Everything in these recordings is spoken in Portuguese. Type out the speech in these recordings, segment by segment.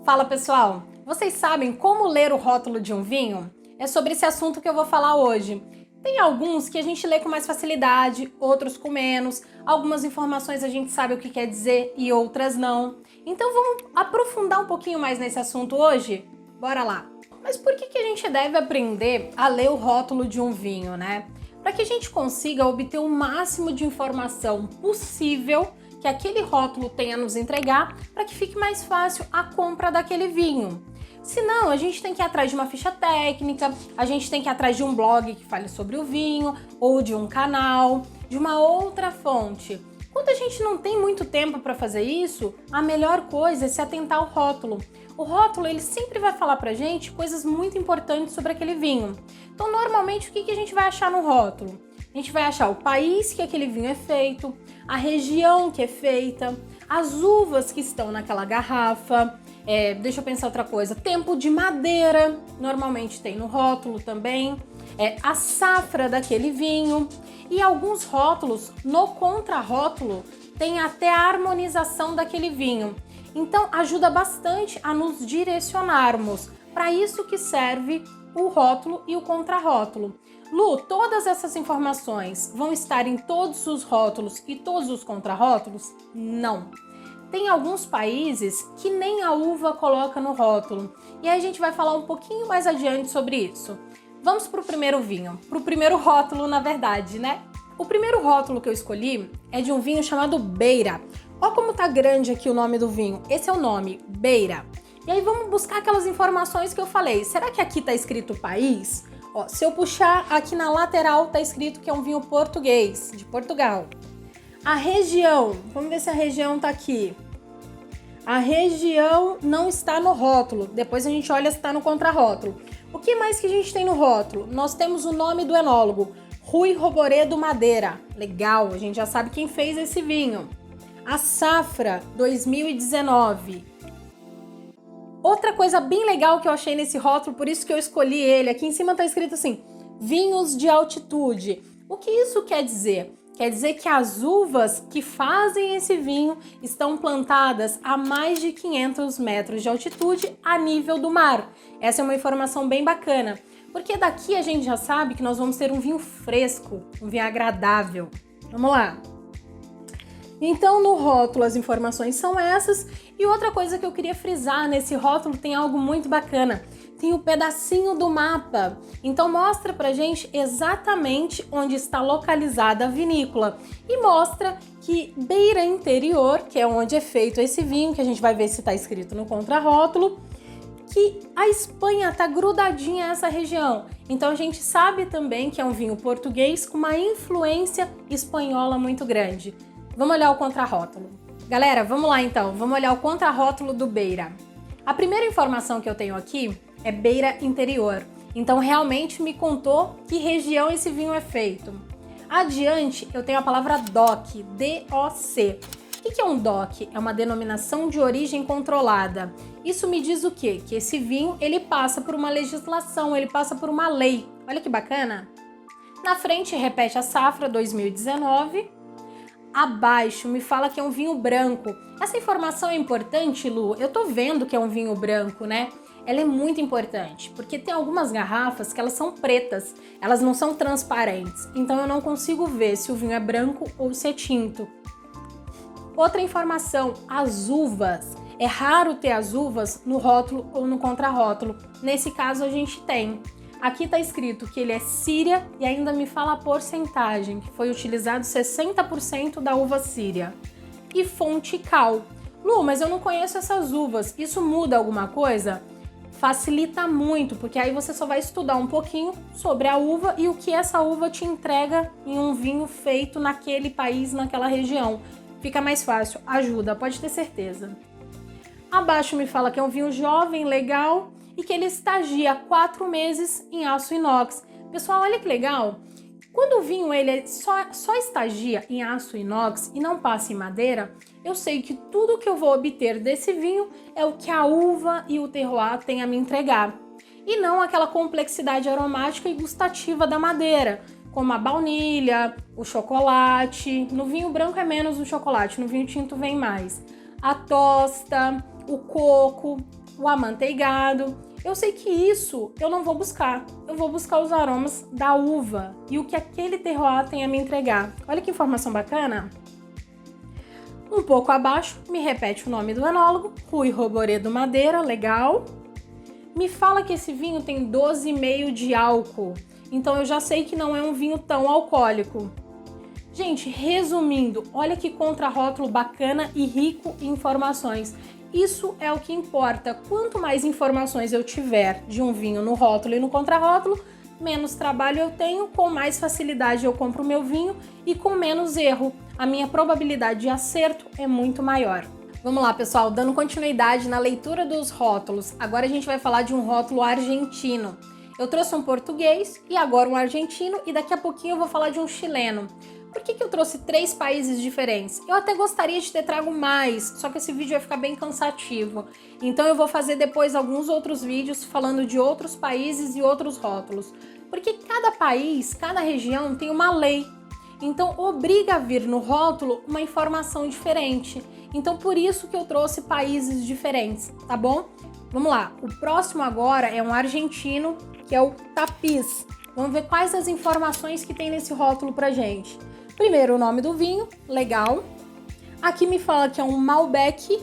Fala pessoal, vocês sabem como ler o rótulo de um vinho? É sobre esse assunto que eu vou falar hoje. Tem alguns que a gente lê com mais facilidade, outros com menos. Algumas informações a gente sabe o que quer dizer e outras não. Então vamos aprofundar um pouquinho mais nesse assunto hoje? Bora lá! Mas por que a gente deve aprender a ler o rótulo de um vinho, né? Para que a gente consiga obter o máximo de informação possível que aquele rótulo tenha a nos entregar, para que fique mais fácil a compra daquele vinho. Senão, a gente tem que ir atrás de uma ficha técnica, a gente tem que ir atrás de um blog que fale sobre o vinho, ou de um canal, de uma outra fonte. Quando a gente não tem muito tempo para fazer isso, a melhor coisa é se atentar ao rótulo. O rótulo, ele sempre vai falar pra gente coisas muito importantes sobre aquele vinho. Então, normalmente, o que a gente vai achar no rótulo? A gente vai achar o país que aquele vinho é feito, a região que é feita, as uvas que estão naquela garrafa, deixa eu pensar outra coisa, tempo de madeira, normalmente tem no rótulo também, a safra daquele vinho e alguns rótulos, no contrarótulo, tem até a harmonização daquele vinho. Então ajuda bastante a nos direcionarmos. Para isso que serve o rótulo e o contrarótulo. Lu, todas essas informações vão estar em todos os rótulos e todos os contrarótulos? Não. Tem alguns países que nem a uva coloca no rótulo. E aí a gente vai falar um pouquinho mais adiante sobre isso. Vamos para o primeiro vinho, para o primeiro rótulo, na verdade, né? O primeiro rótulo que eu escolhi é de um vinho chamado Beira. Olha como tá grande aqui o nome do vinho. Esse é o nome, Beira. E aí vamos buscar aquelas informações que eu falei. Será que aqui tá escrito país? Ó, se eu puxar aqui na lateral, tá escrito que é um vinho português, de Portugal. A região, vamos ver se a região tá aqui. A região não está no rótulo, depois a gente olha se tá no contrarótulo. O que mais que a gente tem no rótulo? Nós temos o nome do enólogo, Rui Roboredo Madeira. Legal, a gente já sabe quem fez esse vinho. A safra 2019. Outra coisa bem legal que eu achei nesse rótulo, por isso que eu escolhi ele, aqui em cima tá escrito assim, vinhos de altitude. O que isso quer dizer? Quer dizer que as uvas que fazem esse vinho estão plantadas a mais de 500 metros de altitude a nível do mar. Essa é uma informação bem bacana, porque daqui a gente já sabe que nós vamos ter um vinho fresco, um vinho agradável. Vamos lá! Então, no rótulo as informações são essas. E outra coisa que eu queria frisar nesse rótulo, tem algo muito bacana. Tem o pedacinho do mapa. Então mostra pra gente exatamente onde está localizada a vinícola. E mostra que Beira Interior, que é onde é feito esse vinho, que a gente vai ver se está escrito no contrarótulo, que a Espanha tá grudadinha a essa região. Então a gente sabe também que é um vinho português com uma influência espanhola muito grande. Vamos olhar o contrarótulo. Galera, vamos lá então, vamos olhar o contrarótulo do Beira. A primeira informação que eu tenho aqui é Beira Interior, então realmente me contou que região esse vinho é feito. Adiante eu tenho a palavra DOC, D-O-C. O que é um DOC? É uma denominação de origem controlada. Isso me diz o quê? Que esse vinho ele passa por uma legislação, ele passa por uma lei. Olha que bacana! Na frente repete a safra 2019. Abaixo me fala que é um vinho branco. Essa informação é importante, Lu? Eu tô vendo que é um vinho branco, né? Ela é muito importante, porque tem algumas garrafas que elas são pretas, elas não são transparentes, então eu não consigo ver se o vinho é branco ou se é tinto. Outra informação, as uvas. É raro ter as uvas no rótulo ou no contrarótulo. Nesse caso a gente tem. Aqui tá escrito que ele é síria e ainda me fala a porcentagem, que foi utilizado 60% da uva síria. E fonte cal. Lu, mas eu não conheço essas uvas, isso muda alguma coisa? Facilita muito, porque aí você só vai estudar um pouquinho sobre a uva e o que essa uva te entrega em um vinho feito naquele país, naquela região. Fica mais fácil, ajuda, pode ter certeza. Abaixo me fala que é um vinho jovem, legal, e que ele estagia 4 meses em aço inox. Pessoal, olha que legal! Quando o vinho ele só estagia em aço inox e não passa em madeira, eu sei que tudo que eu vou obter desse vinho é o que a uva e o terroir têm a me entregar. E não aquela complexidade aromática e gustativa da madeira, como a baunilha, o chocolate. No vinho branco é menos o chocolate, no vinho tinto vem mais. a tosta, o coco, o amanteigado. Eu sei que isso eu não vou buscar. Eu vou buscar os aromas da uva e o que aquele terroir tem a me entregar. Olha que informação bacana! Um pouco abaixo, me repete o nome do enólogo, Rui Roboredo Madeira, legal. Me fala que esse vinho tem 12,5 de álcool, então eu já sei que não é um vinho tão alcoólico. Gente, resumindo, olha que contrarótulo bacana e rico em informações. Isso é o que importa. Quanto mais informações eu tiver de um vinho no rótulo e no contrarótulo, menos trabalho eu tenho, com mais facilidade eu compro o meu vinho e com menos erro. A minha probabilidade de acerto é muito maior. Vamos lá, pessoal, dando continuidade na leitura dos rótulos. Agora a gente vai falar de um rótulo argentino. Eu trouxe um português e agora um argentino e daqui a pouquinho eu vou falar de um chileno. Por que eu trouxe 3 países diferentes? Eu até gostaria de ter trago mais, só que esse vídeo vai ficar bem cansativo. Então eu vou fazer depois alguns outros vídeos falando de outros países e outros rótulos. Porque cada país, cada região tem uma lei. Então obriga a vir no rótulo uma informação diferente. Então por isso que eu trouxe países diferentes, tá bom? Vamos lá, o próximo agora é um argentino, que é o Tapiz. Vamos ver quais as informações que tem nesse rótulo pra gente. Primeiro, o nome do vinho, legal. Aqui me fala que é um Malbec,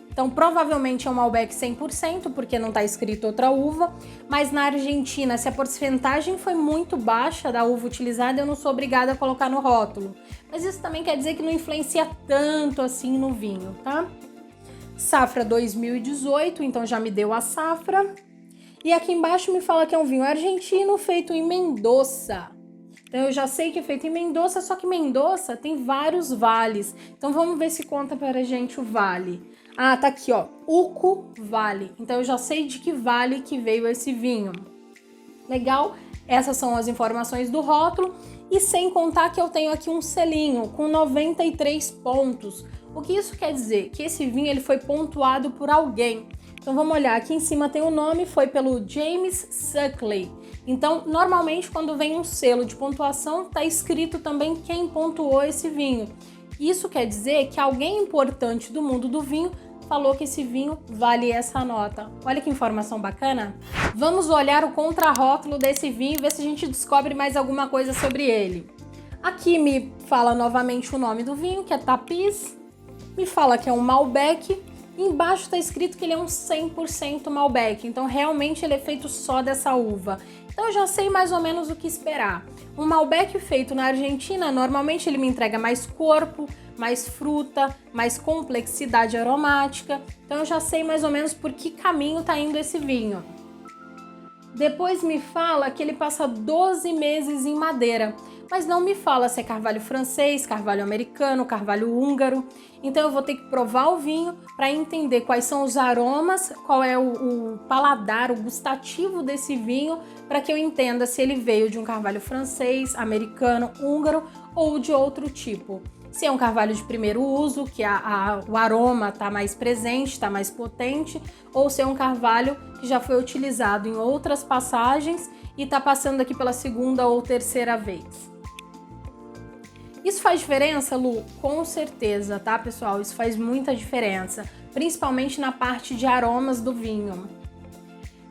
então provavelmente é um Malbec 100%, porque não está escrito outra uva. Mas na Argentina, se a porcentagem foi muito baixa da uva utilizada, eu não sou obrigada a colocar no rótulo. Mas isso também quer dizer que não influencia tanto assim no vinho, tá? Safra 2018, então já me deu a safra. E aqui embaixo me fala que é um vinho argentino feito em Mendoza. Então eu já sei que é feito em Mendoza, só que Mendoza tem vários vales. Então vamos ver se conta para a gente o vale. Ah, tá aqui, ó, Uco Vale. Então eu já sei de que vale que veio esse vinho. Legal? Essas são as informações do rótulo. E sem contar que eu tenho aqui um selinho com 93 pontos. O que isso quer dizer? Que esse vinho ele foi pontuado por alguém. Então vamos olhar, aqui em cima tem o nome, foi pelo James Suckley. Então, normalmente quando vem um selo de pontuação, tá escrito também quem pontuou esse vinho. Isso quer dizer que alguém importante do mundo do vinho falou que esse vinho vale essa nota. Olha que informação bacana. Vamos olhar o contrarótulo desse vinho e ver se a gente descobre mais alguma coisa sobre ele. Aqui me fala novamente o nome do vinho, que é Tapiz. Me fala que é um Malbec. Embaixo está escrito que ele é um 100% Malbec, então realmente ele é feito só dessa uva. Então eu já sei mais ou menos o que esperar. Um Malbec feito na Argentina, normalmente ele me entrega mais corpo, mais fruta, mais complexidade aromática. Então eu já sei mais ou menos por que caminho está indo esse vinho. Depois me fala que ele passa 12 meses em madeira, mas não me fala se é carvalho francês, carvalho americano, carvalho húngaro. Então eu vou ter que provar o vinho para entender quais são os aromas, qual é o paladar, o gustativo desse vinho, para que eu entenda se ele veio de um carvalho francês, americano, húngaro ou de outro tipo. Se é um carvalho de primeiro uso, que o aroma está mais presente, está mais potente, ou se é um carvalho que já foi utilizado em outras passagens e está passando aqui pela segunda ou terceira vez. Isso faz diferença, Lu? Com certeza, tá, pessoal? Isso faz muita diferença, principalmente na parte de aromas do vinho.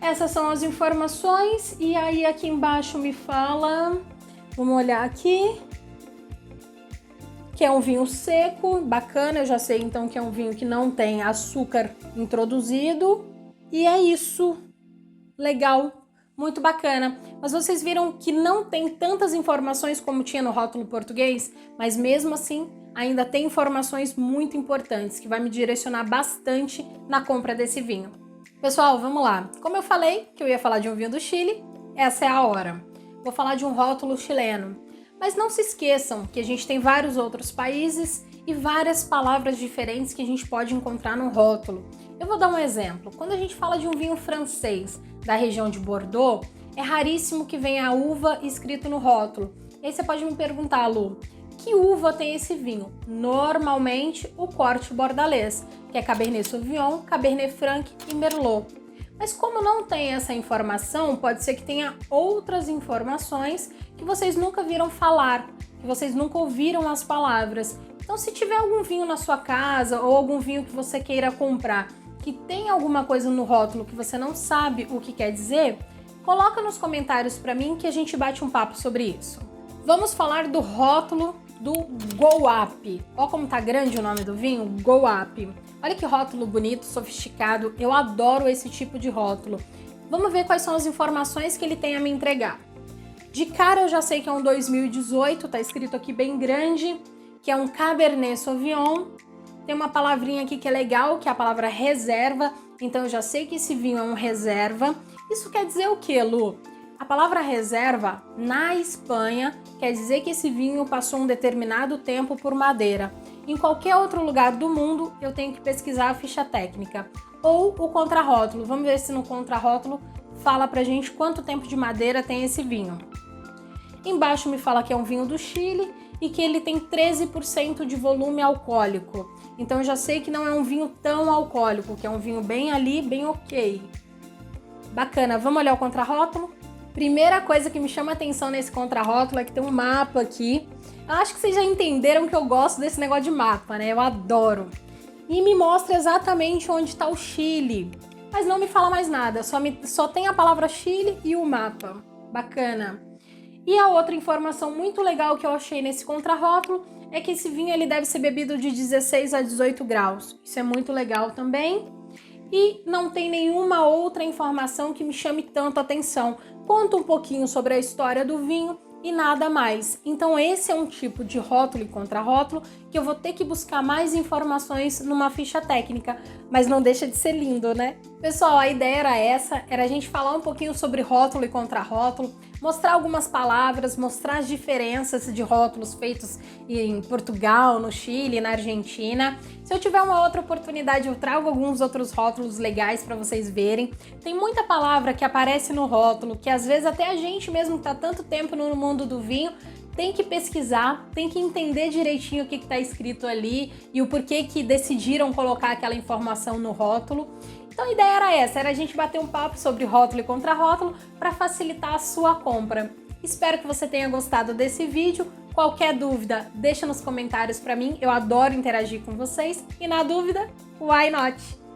Essas são as informações e aí aqui embaixo me fala, vamos olhar aqui, que é um vinho seco, bacana, eu já sei então que é um vinho que não tem açúcar introduzido. E é isso, legal, muito bacana. Mas vocês viram que não tem tantas informações como tinha no rótulo português, mas mesmo assim ainda tem informações muito importantes que vai me direcionar bastante na compra desse vinho. Pessoal, vamos lá. Como eu falei que eu ia falar de um vinho do Chile, essa é a hora. Vou falar de um rótulo chileno. Mas não se esqueçam que a gente tem vários outros países e várias palavras diferentes que a gente pode encontrar no rótulo. Eu vou dar um exemplo. Quando a gente fala de um vinho francês da região de Bordeaux, é raríssimo que venha a uva escrito no rótulo. E aí você pode me perguntar, Lu, que uva tem esse vinho? Normalmente o corte bordalês, que é Cabernet Sauvignon, Cabernet Franc e Merlot. Mas como não tem essa informação, pode ser que tenha outras informações que vocês nunca viram falar, que vocês nunca ouviram as palavras. Então, se tiver algum vinho na sua casa ou algum vinho que você queira comprar que tem alguma coisa no rótulo que você não sabe o que quer dizer, coloca nos comentários para mim que a gente bate um papo sobre isso. Vamos falar do rótulo do Go Up. Olha como tá grande o nome do vinho, Go Up. Olha que rótulo bonito, sofisticado. Eu adoro esse tipo de rótulo. Vamos ver quais são as informações que ele tem a me entregar. De cara eu já sei que é um 2018, tá escrito aqui bem grande, que é um Cabernet Sauvignon. Tem uma palavrinha aqui que é legal, que é a palavra reserva. Então eu já sei que esse vinho é um reserva. Isso quer dizer o que, Lu? A palavra reserva, na Espanha, quer dizer que esse vinho passou um determinado tempo por madeira. Em qualquer outro lugar do mundo, eu tenho que pesquisar a ficha técnica. Ou o contrarótulo. Vamos ver se no contrarótulo fala pra gente quanto tempo de madeira tem esse vinho. Embaixo me fala que é um vinho do Chile e que ele tem 13% de volume alcoólico. Então eu já sei que não é um vinho tão alcoólico, que é um vinho bem ali, bem ok. Bacana, vamos olhar o contrarótulo? Primeira coisa que me chama atenção nesse contrarótulo é que tem um mapa aqui. Eu acho que vocês já entenderam que eu gosto desse negócio de mapa, né? Eu adoro. E me mostra exatamente onde está o Chile. Mas não me fala mais nada, só tem a palavra Chile e o mapa. Bacana. E a outra informação muito legal que eu achei nesse contrarótulo é que esse vinho ele deve ser bebido de 16 a 18 graus. Isso é muito legal também. E não tem nenhuma outra informação que me chame tanto a atenção. Conta um pouquinho sobre a história do vinho e nada mais. Então esse é um tipo de rótulo e contrarótulo que eu vou ter que buscar mais informações numa ficha técnica, mas não deixa de ser lindo, né? Pessoal, a ideia era a gente falar um pouquinho sobre rótulo e contrarótulo, mostrar algumas palavras, mostrar as diferenças de rótulos feitos em Portugal, no Chile, na Argentina. Se eu tiver uma outra oportunidade, eu trago alguns outros rótulos legais para vocês verem. Tem muita palavra que aparece no rótulo, que às vezes até a gente mesmo que tá tanto tempo no mundo do vinho, tem que pesquisar, tem que entender direitinho o que está escrito ali e o porquê que decidiram colocar aquela informação no rótulo. Então a ideia era a gente bater um papo sobre rótulo e contrarótulo para facilitar a sua compra. Espero que você tenha gostado desse vídeo. Qualquer dúvida, deixa nos comentários para mim, eu adoro interagir com vocês. E na dúvida, why not?